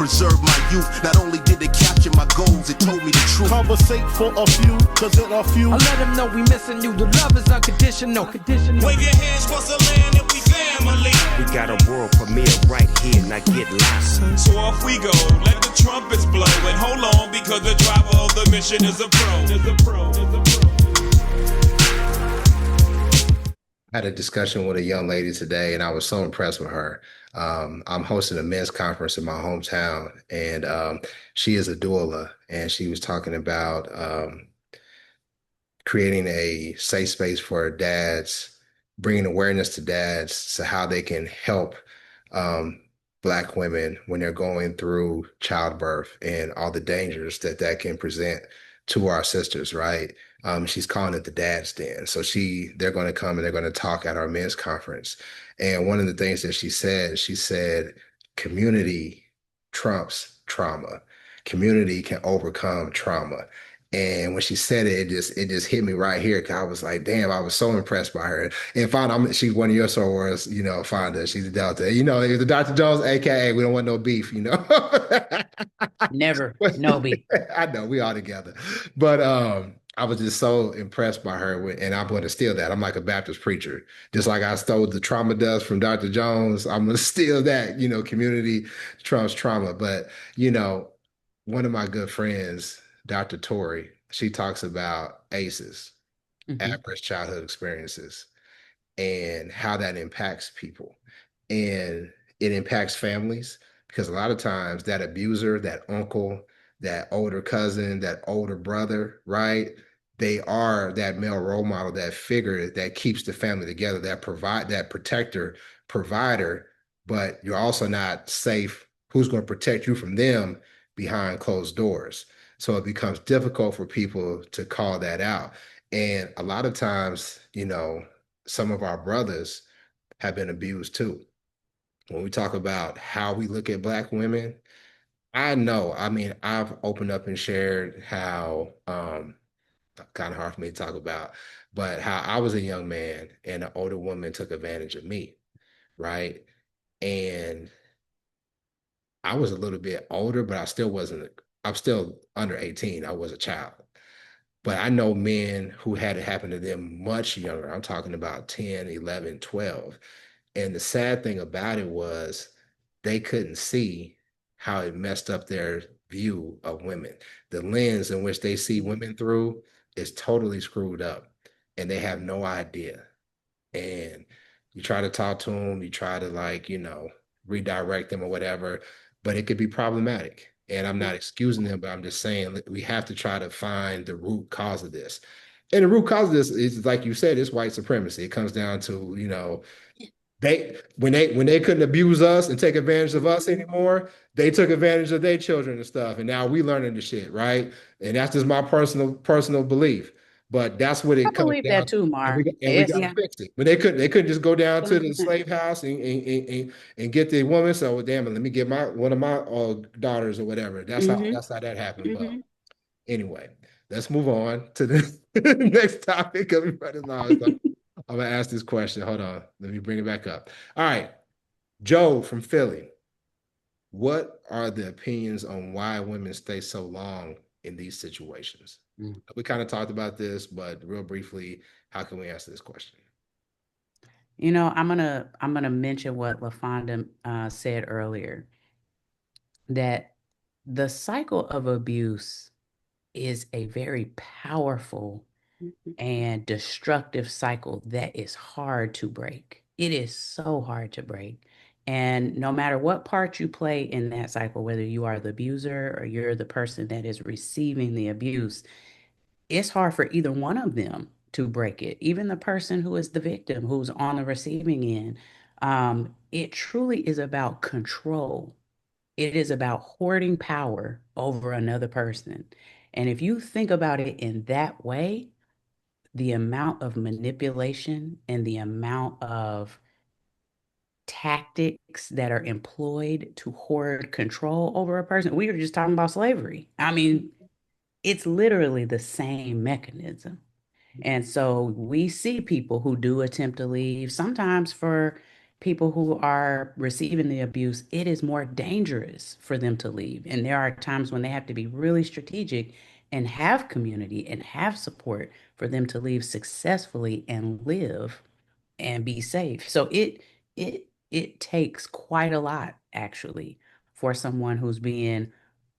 preserved my youth. Not only did it capture my goals, it told me the truth. Conversate for a few, cause it a few. I let them know we missing you. The love is unconditional. Wave your hands across the land if we family. We got a world premiere right here, now get lost. So off we go, let the trumpets blow. And hold on, because the driver of the mission is a pro. I had a discussion with a young lady today, and I was so impressed with her. I'm hosting a men's conference in my hometown, and she is a doula, and she was talking about creating a safe space for dads, bringing awareness to dads to how they can help Black women when they're going through childbirth and all the dangers that that can present to our sisters, right? She's calling it the Dad's Den. So they're going to come and they're going to talk at our men's conference. And one of the things that she said, community trumps trauma. Community can overcome trauma. And when she said it, it just hit me right here. Cause I was like, damn, I was so impressed by her. And Fonda, she's one of your sorors, Fonda, she's a Delta. The Dr. Jones, AKA, we don't want no beef, Never, no beef. I know, we all together. But I was just so impressed by her, and I'm going to steal that. I'm like a Baptist preacher. Just like I stole the trauma dust from Dr. Jones, I'm going to steal that, community trumps trauma. But, one of my good friends, Dr. Tori, she talks about ACEs, adverse childhood experiences, and how that impacts people. And it impacts families because a lot of times that abuser, that uncle, that older cousin, that older brother, right? They are that male role model, that figure that keeps the family together, that protector, provider, but you're also not safe. Who's going to protect you from them behind closed doors? So it becomes difficult for people to call that out. And a lot of times, some of our brothers have been abused too. When we talk about how we look at Black women, I've opened up and shared how, kind of hard for me to talk about, but how I was a young man and an older woman took advantage of me, right? And I was a little bit older, but I'm still under 18. I was a child. But I know men who had it happen to them much younger. I'm talking about 10, 11, 12. And the sad thing about it was they couldn't see how it messed up their view of women. The lens in which they see women through is totally screwed up, and they have no idea. And you try to talk to them, you try to redirect them or whatever, but it could be problematic. And I'm not excusing them, but I'm just saying we have to try to find the root cause of this. And the root cause of this is, like you said, it's white supremacy. It comes down to, when they couldn't abuse us and take advantage of us anymore, they took advantage of their children and stuff. And now we learning the shit, right? And that's just my personal belief. But that's what it I comes believe down that too, Marv. and we got to fix it. But they couldn't just go down to the slave house and get the woman. So damn it, let me get one of my daughters or whatever. That's how that happened. But anyway, let's move on to the next topic. I'm gonna ask this question. Hold on, let me bring it back up. All right, Joe from Philly. What are the opinions on why women stay so long in these situations? We kind of talked about this, but real briefly, how can we answer this question? I'm gonna mention what LaFonda said earlier, that the cycle of abuse is a very powerful and destructive cycle that is hard to break. It is so hard to break. And no matter what part you play in that cycle, whether you are the abuser or you're the person that is receiving the abuse, it's hard for either one of them to break it. Even the person who is the victim, who's on the receiving end. It truly is about control. It is about hoarding power over another person. And if you think about it in that way, the amount of manipulation and the amount of tactics that are employed to hoard control over a person. We were just talking about slavery. I mean, it's literally the same mechanism. And so we see people who do attempt to leave, sometimes for, people who are receiving the abuse, it is more dangerous for them to leave. And there are times when they have to be really strategic and have community and have support for them to leave successfully and live and be safe. So it takes quite a lot actually for someone who's being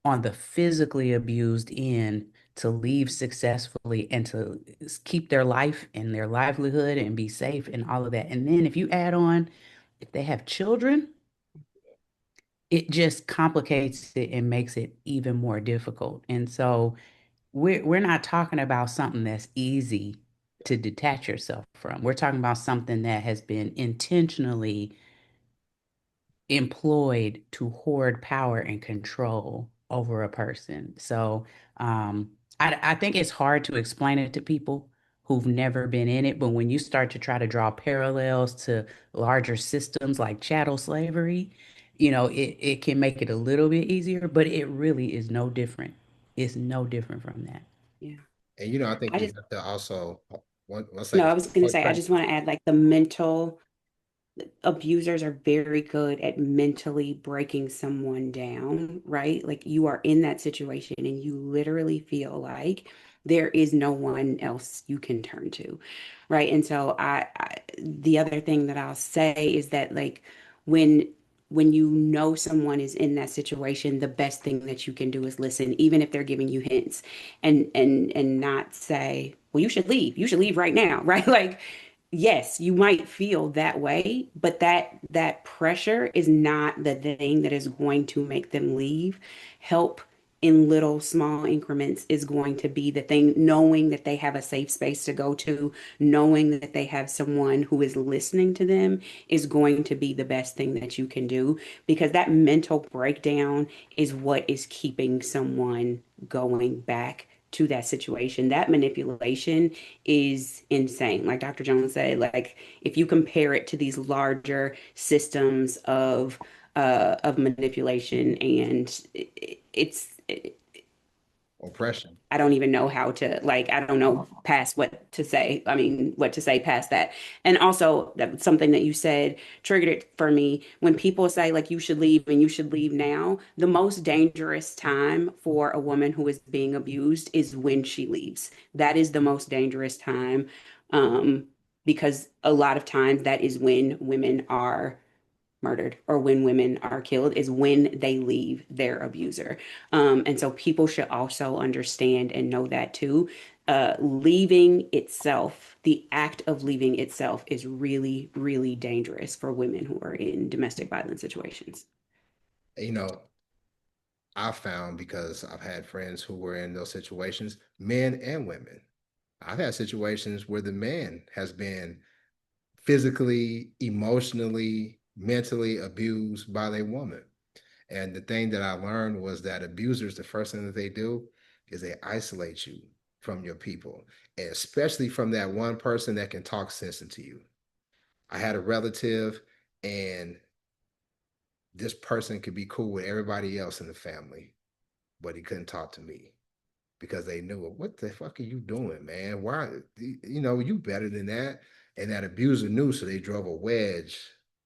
on the physically abused end to leave successfully and to keep their life and their livelihood and be safe and all of that. And then if you add on, if they have children, it just complicates it and makes it even more difficult. And so we're not talking about something that's easy to detach yourself from. We're talking about something that has been intentionally employed to hoard power and control over a person. So I think it's hard to explain it to people who've never been in it. But when you start to try to draw parallels to larger systems like chattel slavery, it can make it a little bit easier, but it really is no different. It's no different from that. Yeah. And I think I we just, have to also one no, second. I was going to Oh, say, I great. just want to add like the mental abusers are very good at mentally breaking someone down, right? Like you are in that situation and you literally feel like there is no one else you can turn to, right? And so the other thing that I'll say is that like when when you know someone is in that situation, the best thing that you can do is listen, even if they're giving you hints, and not say, well, you should leave right now, right? Like yes, you might feel that way, but that pressure is not the thing that is going to make them leave. Help in little small increments is going to be the thing, knowing that they have a safe space to go to, knowing that they have someone who is listening to them is going to be the best thing that you can do because that mental breakdown is what is keeping someone going back to that situation. That manipulation is insane. Like Dr. Jones said, like if you compare it to these larger systems of manipulation, and it's Oppression. I don't even know how to like I don't know past what to say. I mean, what to say past that. And also that something that you said triggered it for me when people say like you should leave and you should leave now. The most dangerous time for a woman who is being abused is when she leaves. That is the most dangerous time um because a lot of times that is when women are murdered or when women are killed is when they leave their abuser. And so people should also understand and know that too. Leaving itself, the act of leaving itself is really, really dangerous for women who are in domestic violence situations. You know, I found because I've had friends who were in those situations, men and women. I've had situations where the man has been physically, emotionally, mentally abused by their woman. And the thing that I learned was that abusers, the first thing that they do is they isolate you from your people, and especially from that one person that can talk sense into you. I had a relative, and this person could be cool with everybody else in the family, but he couldn't talk to me because they knew what the fuck are you doing, man? Why, you better than that. And that abuser knew, so they drove a wedge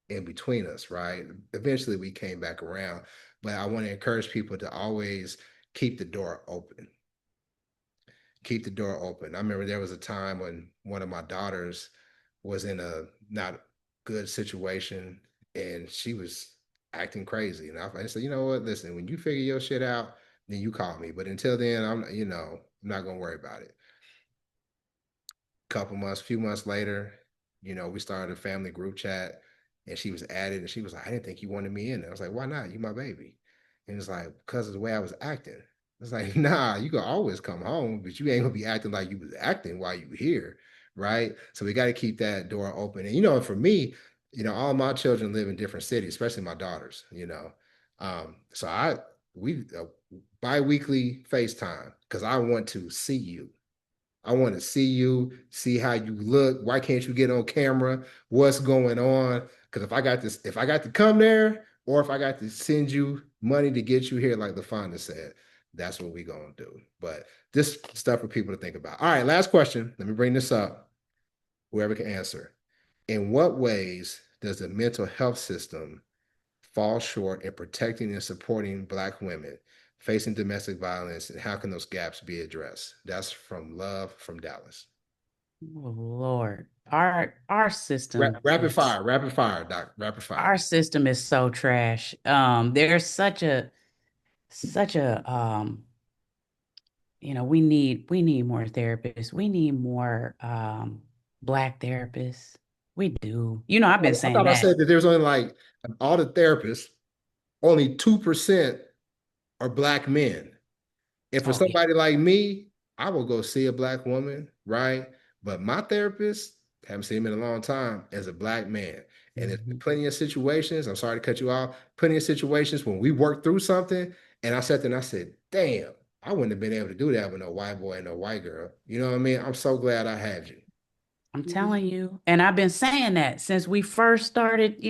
in between us, right? Eventually we came back around. But I want to encourage people to always keep the door open. Keep the door open. I remember there was a time when one of my daughters was in a not good situation and she was acting crazy. And I said, you know what? Listen, when you figure your shit out, then you call me. But until then, I'm not gonna worry about it. Couple months, few months later, we started a family group chat and she was added and she was like, I didn't think you wanted me in there. I was like, why not? You my baby. And it's like, because of the way I was acting. It's like, nah, you can always come home, but you ain't gonna be acting like you was acting while you were here. Right. So we got to keep that door open. And for me, all my children live in different cities, especially my daughters. So we bi-weekly FaceTime because I want to see you. I want to see you, see how you look. Why can't you get on camera? What's going on? Because if I got to come there, or if I got to send you money to get you here, like LaFonda said, that's what we're gonna do. But this stuff for people to think about. All right, last question. Let me bring this up. Whoever can answer. In what ways does the mental health system fall short in protecting and supporting Black women facing domestic violence, and how can those gaps be addressed? That's from Love from Dallas. Oh, Lord, our system Rapid is fire, rapid fire, Doc, rapid fire. our system is so trash. There's such a we need more therapists. We need more Black therapists. We do. I've been I saying thought I that. said that there's only like all the therapists, only 2% are Black men. And for Oh, yeah. somebody like me, I will go see a Black woman, right? But my therapist, haven't seen him in a long time, as a Black man. And there's been Mhm. plenty of situations, I'm sorry to cut you off, plenty of situations when we worked through something, and I sat there and I said, damn, I wouldn't have been able to do that with no white boy and no white girl. You know what I mean? I'm so glad I had you. I'm Mhm. telling you, and I've been saying that since we first started,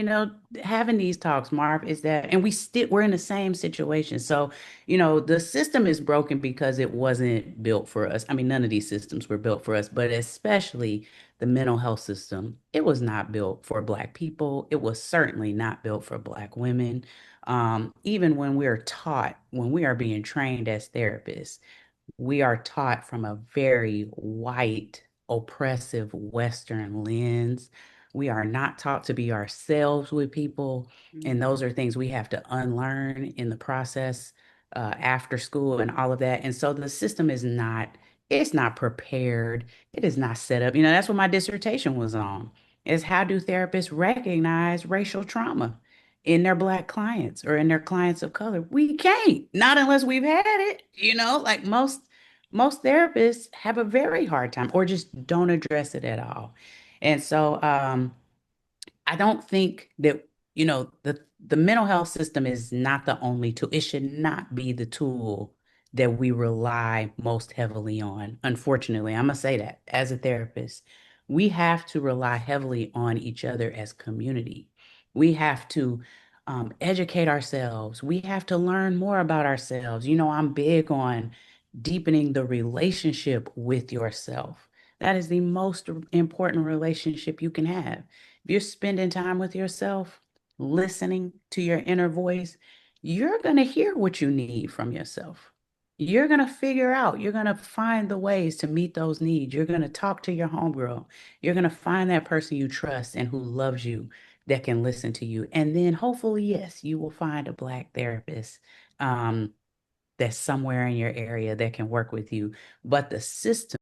having these talks, Marv, is that, and we're in the same situation. So, the system is broken because it wasn't built for us. I mean, none of these systems were built for us, but especially the mental health system. It was not built for Black people. It was certainly not built for Black women. Even when we are being trained as therapists, we are taught from a very white, oppressive Western lens. We are not taught to be ourselves with people. And Mhm. those are things we have to unlearn in the process after school and all of that. And so the system it's not prepared. It is not set up. That's what my dissertation was on, is how do therapists recognize racial trauma in their Black clients or in their clients of color? We can't, not unless we've had it, like most therapists have a very hard time or just don't address it at all. And so I don't think that, the mental health system is not the only tool. It should not be the tool that we rely most heavily on. Unfortunately, I'm gonna say that as a therapist, we have to rely heavily on each other as community. We have to educate ourselves. We have to learn more about ourselves. I'm big on deepening the relationship with yourself. That is the most important relationship you can have. If you're spending time with yourself, listening to your inner voice, you're going to hear what you need from yourself. You're going to find the ways to meet those needs. You're going to talk to your homegirl. You're going to find that person you trust and who loves you that can listen to you. And then hopefully, yes, you will find a Black therapist that's somewhere in your area that can work with you. But the system